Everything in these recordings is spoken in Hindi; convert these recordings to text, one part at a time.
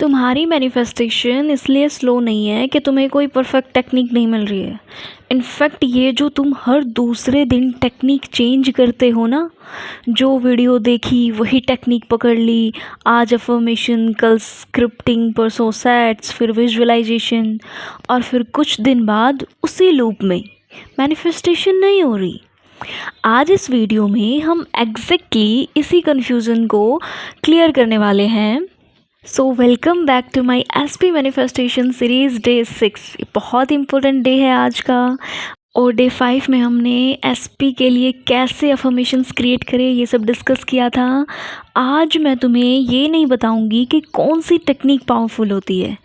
तुम्हारी मैनिफेस्टेशन इसलिए स्लो नहीं है कि तुम्हें कोई परफेक्ट टेक्निक नहीं मिल रही है। इनफैक्ट ये जो तुम हर दूसरे दिन टेक्निक चेंज करते हो ना, जो वीडियो देखी वही टेक्निक पकड़ ली, आज अफर्मेशन, कल स्क्रिप्टिंग, परसों सेट्स, फिर विजुअलाइजेशन, और फिर कुछ दिन बाद उसी लूप में मैनिफेस्टेशन नहीं हो रही। आज इस वीडियो में हम एग्जैक्टली इसी कन्फ्यूज़न को क्लियर करने वाले हैं। So welcome back to my SP manifestation series day 6। बहुत इम्पोर्टेंट डे है आज का। और डे 5 में हमने SP के लिए कैसे अफर्मेशंस क्रिएट करें ये सब डिस्कस किया था। आज मैं तुम्हें ये नहीं बताऊंगी कि कौन सी टेक्निक पावरफुल होती है,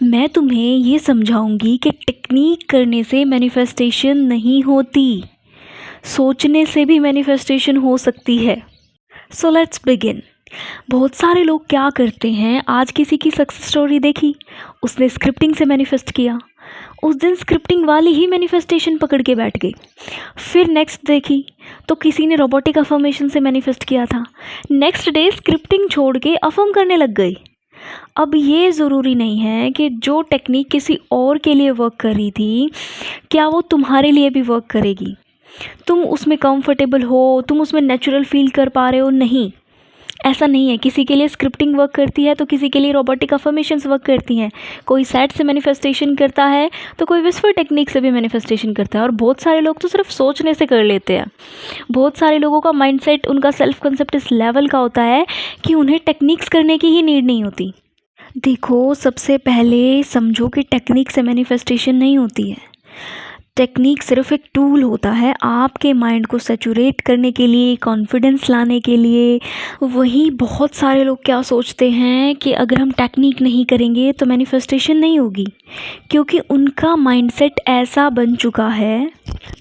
मैं तुम्हें ये समझाऊंगी कि टेक्निक करने से मैनिफेस्टेशन नहीं होती, सोचने से भी मैनिफेस्टेशन हो सकती है। So let's begin. बहुत सारे लोग क्या करते हैं, आज किसी की सक्सेस स्टोरी देखी, उसने स्क्रिप्टिंग से मैनिफेस्ट किया, उस दिन स्क्रिप्टिंग वाली ही मैनिफेस्टेशन पकड़ के बैठ गई। फिर नेक्स्ट देखी तो किसी ने रोबोटिक अफर्मेशन से मैनिफेस्ट किया था, नेक्स्ट डे स्क्रिप्टिंग छोड़ के अफर्म करने लग गई। अब ये ज़रूरी नहीं है कि जो टेक्निक किसी और के लिए वर्क कर रही थी क्या वो तुम्हारे लिए भी वर्क करेगी। तुम उसमें कंफर्टेबल हो, तुम उसमें नेचुरल फील कर पा रहे हो, नहीं, ऐसा नहीं है। किसी के लिए स्क्रिप्टिंग वर्क करती है तो किसी के लिए रोबोटिक अफर्मेशंस वर्क करती हैं। कोई सेट से मैनिफेस्टेशन करता है तो कोई विस्पर टेक्निक से भी मैनिफेस्टेशन करता है। और बहुत सारे लोग तो सिर्फ सोचने से कर लेते हैं। बहुत सारे लोगों का माइंडसेट, उनका सेल्फ कंसेप्ट इस लेवल का होता है कि उन्हें टेक्निक्स करने की ही नीड नहीं होती। देखो, सबसे पहले समझो कि टेक्निक से मैनिफेस्टेशन नहीं होती है। टेक्निक सिर्फ एक टूल होता है आपके माइंड को सैचुरेट करने के लिए, कॉन्फिडेंस लाने के लिए। वहीं बहुत सारे लोग क्या सोचते हैं कि अगर हम टेक्निक नहीं करेंगे तो मैनिफेस्टेशन नहीं होगी, क्योंकि उनका माइंडसेट ऐसा बन चुका है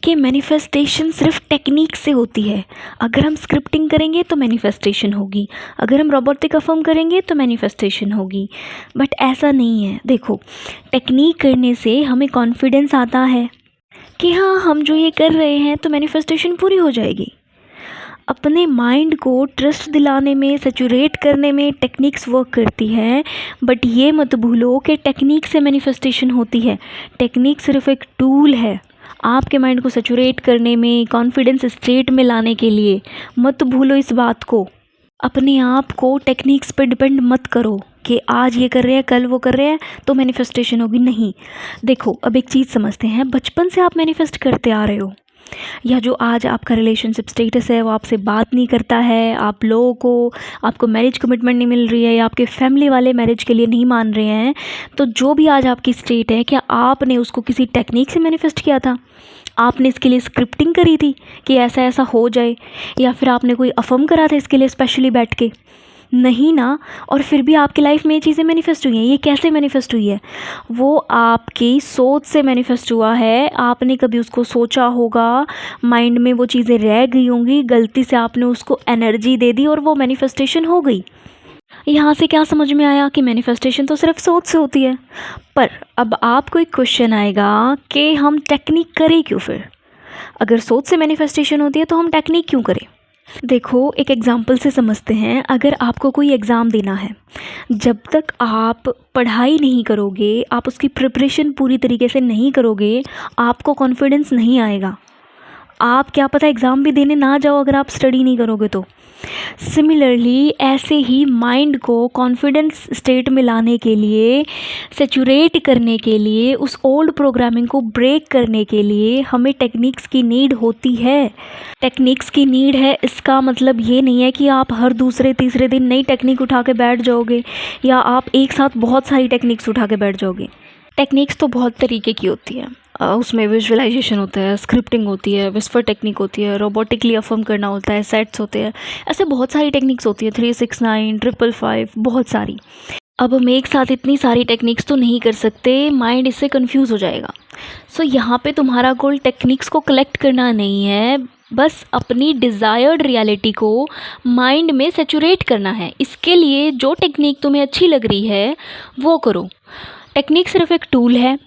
कि मैनिफेस्टेशन सिर्फ टेक्निक से होती है। अगर हम स्क्रिप्टिंग करेंगे तो मैनिफेस्टेशन होगी, अगर हम रोबोटिक अफर्म करेंगे तो मैनिफेस्टेशन होगी। बट ऐसा नहीं है। देखो, टेक्निक करने से हमें कॉन्फिडेंस आता है कि हाँ, हम जो ये कर रहे हैं तो मैनिफेस्टेशन पूरी हो जाएगी। अपने माइंड को ट्रस्ट दिलाने में, सैचुरेट करने में टेक्निक्स वर्क करती है। बट ये मत भूलो कि टेक्निक से मैनिफेस्टेशन होती है। टेक्निक सिर्फ एक टूल है आपके माइंड को सैचुरेट करने में, कॉन्फिडेंस स्टेट में लाने के लिए। मत भूलो इस बात को। अपने आप को टेक्निक्स पर डिपेंड मत करो कि आज ये कर रहे हैं, कल वो कर रहे हैं तो मैनिफेस्टेशन होगी। नहीं। देखो, अब एक चीज़ समझते हैं। बचपन से आप मैनिफेस्ट करते आ रहे हो, या जो आज आपका रिलेशनशिप स्टेटस है वो आपसे बात नहीं करता है, आप लोगों को, आपको मैरिज कमिटमेंट नहीं मिल रही है, या आपके फैमिली वाले मैरिज के लिए नहीं मान रहे हैं, तो जो भी आज आपकी स्टेट है, क्या आपने उसको किसी टेक्निक से मैनिफेस्ट किया था? आपने इसके लिए स्क्रिप्टिंग करी थी कि ऐसा ऐसा हो जाए, या फिर आपने कोई अफर्म करा था इसके लिए स्पेशली बैठ के? नहीं ना। और फिर भी आपकी लाइफ में ये चीज़ें मैनिफेस्ट हुई हैं। ये कैसे मैनिफेस्ट हुई है? वो आपकी सोच से मैनिफेस्ट हुआ है। आपने कभी उसको सोचा होगा, माइंड में वो चीज़ें रह गई होंगी, गलती से आपने उसको एनर्जी दे दी और वो मैनिफेस्टेशन हो गई। यहाँ से क्या समझ में आया कि मैनिफेस्टेशन तो सिर्फ सोच से होती है। पर अब आपको एक क्वेश्चन आएगा कि हम टेक्निक करें क्यों फिर? अगर सोच से मैनिफेस्टेशन होती है तो हम टेक्निक क्यों करें? देखो, एक एग्ज़ाम्पल से समझते हैं। अगर आपको कोई एग्ज़ाम देना है, जब तक आप पढ़ाई नहीं करोगे, आप उसकी प्रिपरेशन पूरी तरीके से नहीं करोगे, आपको कॉन्फिडेंस नहीं आएगा। आप क्या पता एग्ज़ाम भी देने ना जाओ अगर आप स्टडी नहीं करोगे तो। सिमिलरली ऐसे ही माइंड को कॉन्फिडेंस स्टेट में लाने के लिए, सैचुरेट करने के लिए, उस ओल्ड प्रोग्रामिंग को ब्रेक करने के लिए हमें टेक्निक्स की नीड होती है। टेक्निक्स की नीड है, इसका मतलब ये नहीं है कि आप हर दूसरे तीसरे दिन नई टेक्निक उठा के बैठ जाओगे, या आप एक साथ बहुत सारी टेक्निक्स उठा के बैठ जाओगे। टेक्निक्स तो बहुत तरीके की होती है। उसमें विजुअलाइजेशन होता है, स्क्रिप्टिंग होती है, विस्पर टेक्निक होती है, रोबोटिकली अफर्म करना होता है, सेट्स होते हैं। ऐसे बहुत सारी टेक्निक्स होती है, 369, 555, बहुत सारी। अब हम एक साथ इतनी सारी टेक्निक्स तो नहीं कर सकते, माइंड इससे कंफ्यूज हो जाएगा। सो यहाँ पे तुम्हारा गोल टेक्निक्स को कलेक्ट करना नहीं है, बस अपनी डिज़ायर्ड रियलिटी को माइंड में सैचुरेट करना है। इसके लिए जो टेक्निक तुम्हें अच्छी लग रही है वो करो। टेक्निक सिर्फ एक टूल है,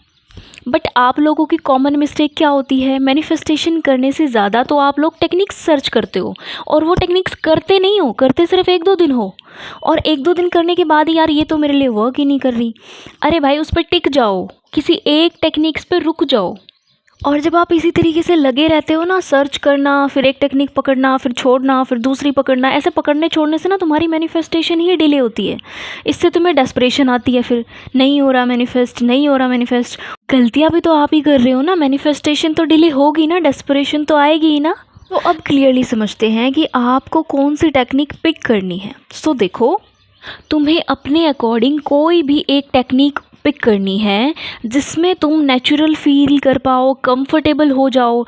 बट आप लोगों की कॉमन मिस्टेक क्या होती है, मैनिफेस्टेशन करने से ज़्यादा तो आप लोग टेक्निक्स सर्च करते हो और वो टेक्निक्स करते नहीं हो, करते सिर्फ 1-2 दिन हो, और 1-2 दिन करने के बाद यार ये तो मेरे लिए वर्क ही नहीं कर रही। अरे भाई उस पर टिक जाओ, किसी एक टेक्निक्स पे रुक जाओ। और जब आप इसी तरीके से लगे रहते हो ना, सर्च करना, फिर एक टेक्निक पकड़ना, फिर छोड़ना, फिर दूसरी पकड़ना, ऐसे पकड़ने छोड़ने से ना तुम्हारी मैनिफेस्टेशन ही डिले होती है। इससे तुम्हें डेस्परेशन आती है, फिर नहीं हो रहा मैनिफेस्ट, नहीं हो रहा मैनिफेस्ट। गलतियाँ भी तो आप ही कर रहे हो ना, मैनिफेस्टेशन तो डिले होगी ना, डेस्परेशन तो आएगी ही ना। तो अब क्लियरली समझते हैं कि आपको कौन सी टेक्निक पिक करनी है। सो देखो, तुम्हें अपने अकॉर्डिंग कोई भी एक टेक्निक पिक करनी है जिसमें तुम नेचुरल फील कर पाओ, कंफर्टेबल हो जाओ,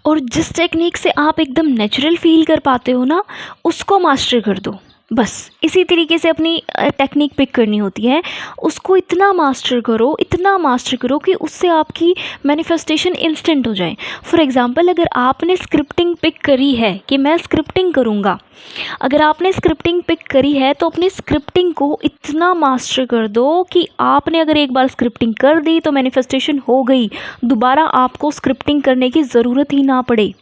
और जिस टेक्निक से आप एकदम नेचुरल फील कर पाते हो ना, उसको मास्टर कर दो। बस इसी तरीके से अपनी टेक्निक पिक करनी होती है। उसको इतना मास्टर करो, इतना मास्टर करो कि उससे आपकी मैनिफेस्टेशन इंस्टेंट हो जाए। फॉर एग्ज़ाम्पल, अगर आपने स्क्रिप्टिंग पिक करी है कि मैं स्क्रिप्टिंग करूँगा, अगर आपने स्क्रिप्टिंग पिक करी है तो अपनी स्क्रिप्टिंग को इतना मास्टर कर दो कि आपने अगर एक बार स्क्रिप्टिंग कर दी तो मैनिफेस्टेशन हो गई, दोबारा आपको स्क्रिप्टिंग करने की ज़रूरत ही ना पड़े।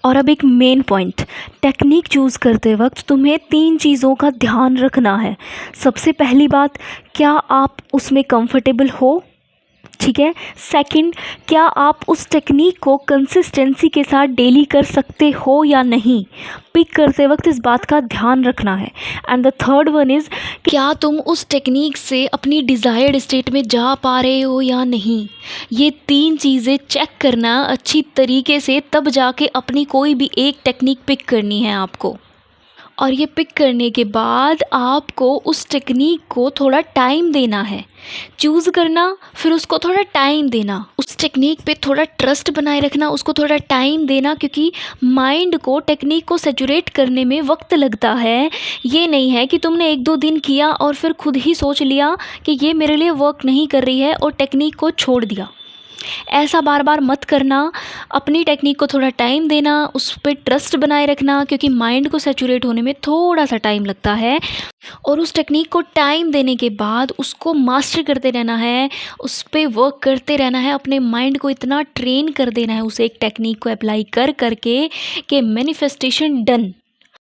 और अब एक मेन पॉइंट, टेक्निक चूज़ करते वक्त तुम्हें 3 चीज़ों का ध्यान रखना है। सबसे पहली बात, क्या आप उसमें कंफर्टेबल हो, ठीक है। सेकंड, क्या आप उस टेक्निक को कंसिस्टेंसी के साथ डेली कर सकते हो या नहीं, पिक करते वक्त इस बात का ध्यान रखना है। And the third one is, क्या तुम उस टेक्निक से अपनी डिज़ायर्ड स्टेट में जा पा रहे हो या नहीं। ये 3 चीज़ें चेक करना अच्छी तरीके से, तब जाके अपनी कोई भी एक टेक्निक पिक करनी है आपको। और ये पिक करने के बाद आपको उस टेक्निक को थोड़ा टाइम देना है। चूज़ करना, फिर उसको थोड़ा टाइम देना, उस टेक्निक पे थोड़ा ट्रस्ट बनाए रखना, उसको थोड़ा टाइम देना, क्योंकि माइंड को टेक्निक को सैचुरेट करने में वक्त लगता है। ये नहीं है कि तुमने 1-2 दिन किया और फिर खुद ही सोच लिया कि ये मेरे लिए वर्क नहीं कर रही है और टेक्निक को छोड़ दिया। ऐसा बार बार मत करना। अपनी टेक्निक को थोड़ा टाइम देना, उस पर ट्रस्ट बनाए रखना, क्योंकि माइंड को सैचुरेट होने में थोड़ा सा टाइम लगता है। और उस टेक्निक को टाइम देने के बाद उसको मास्टर करते रहना है, उस पर वर्क करते रहना है, अपने माइंड को इतना ट्रेन कर देना है उसे एक टेक्निक को अप्लाई कर करके कि मैनिफेस्टेशन डन।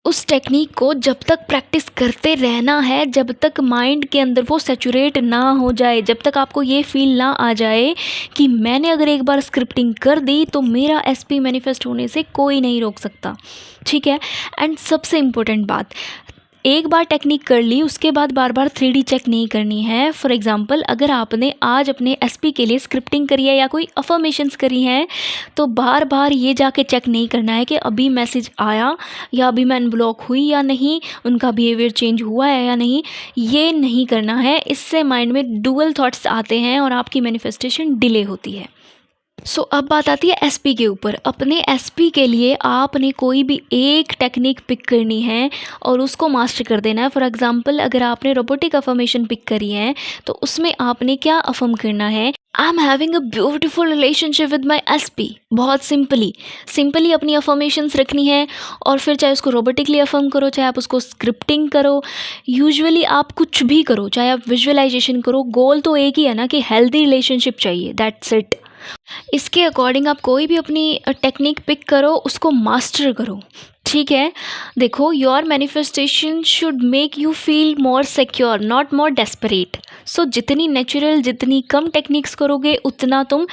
उस टेक्निक को जब तक प्रैक्टिस करते रहना है, जब तक माइंड के अंदर वो सैचुरेट ना हो जाए, जब तक आपको ये फील ना आ जाए कि मैंने अगर एक बार स्क्रिप्टिंग कर दी तो मेरा एसपी मैनिफेस्ट होने से कोई नहीं रोक सकता, ठीक है। एंड सबसे इम्पोर्टेंट बात, एक बार टेक्निक कर ली उसके बाद बार बार 3D चेक नहीं करनी है। फॉर एग्ज़ाम्पल, अगर आपने आज अपने एसपी के लिए स्क्रिप्टिंग करी है या कोई अफर्मेशंस करी हैं, तो बार बार ये जाके चेक नहीं करना है कि अभी मैसेज आया या अभी मैं अनब्लॉक हुई या नहीं, उनका बिहेवियर चेंज हुआ है या नहीं, ये नहीं करना है। इससे माइंड में डुअल थॉट्स आते हैं और आपकी मैनिफेस्टेशन डिले होती है। सो अब बात आती है एसपी के ऊपर। अपने एसपी के लिए आपने कोई भी एक टेक्निक पिक करनी है और उसको मास्टर कर देना है। फॉर एग्जांपल, अगर आपने रोबोटिक अफर्मेशन पिक करी है तो उसमें आपने क्या अफर्म करना है, I am having a beautiful relationship with my SP. बहुत सिंपली अपनी अफर्मेशंस रखनी है, और फिर चाहे उसको रोबोटिकली अफर्म करो, चाहे आप उसको स्क्रिप्टिंग करो, यूजुअली आप कुछ भी करो, चाहे आप विजुअलाइजेशन करो, गोल तो एक ही है ना कि हेल्दी रिलेशनशिप चाहिए, दैट्स इट। इसके अकॉर्डिंग आप कोई भी अपनी टेक्निक पिक करो, उसको मास्टर करो, ठीक है। देखो, your manifestation should make you feel more secure, not more desperate. So जितनी नेचुरल, जितनी कम टेक्निक्स करोगे उतना तुम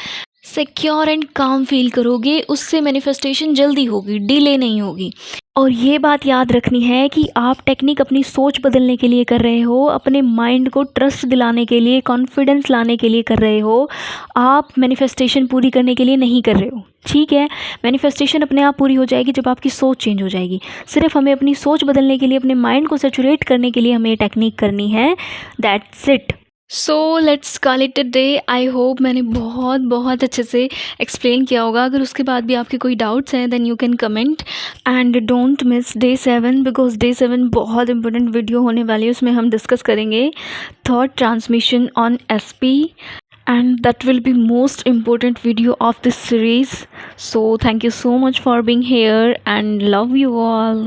सिक्योर एंड काम फील करोगे, उससे मैनिफेस्टेशन जल्दी होगी, डिले नहीं होगी। और ये बात याद रखनी है कि आप टेक्निक अपनी सोच बदलने के लिए कर रहे हो, अपने माइंड को ट्रस्ट दिलाने के लिए, कॉन्फिडेंस लाने के लिए कर रहे हो। आप मैनिफेस्टेशन पूरी करने के लिए नहीं कर रहे हो, ठीक है। मैनिफेस्टेशन अपने आप पूरी हो जाएगी जब आपकी सोच चेंज हो जाएगी। सिर्फ हमें अपनी सोच बदलने के लिए, अपने माइंड को सैचुरेट करने के लिए हमें ये टेक्निक करनी है, that's it. So let's call it a day. I hope मैंने बहुत अच्छे से एक्सप्लेन किया होगा। अगर उसके बाद भी आपके कोई डाउट्स हैं then you can comment, and don't miss day 7 because day 7 बहुत इंपॉर्टेंट वीडियो होने वाली है। उसमें हम डिस्कस करेंगे thought transmission on SP, and that will be most important video of this series. So thank you so much for being here and love you all.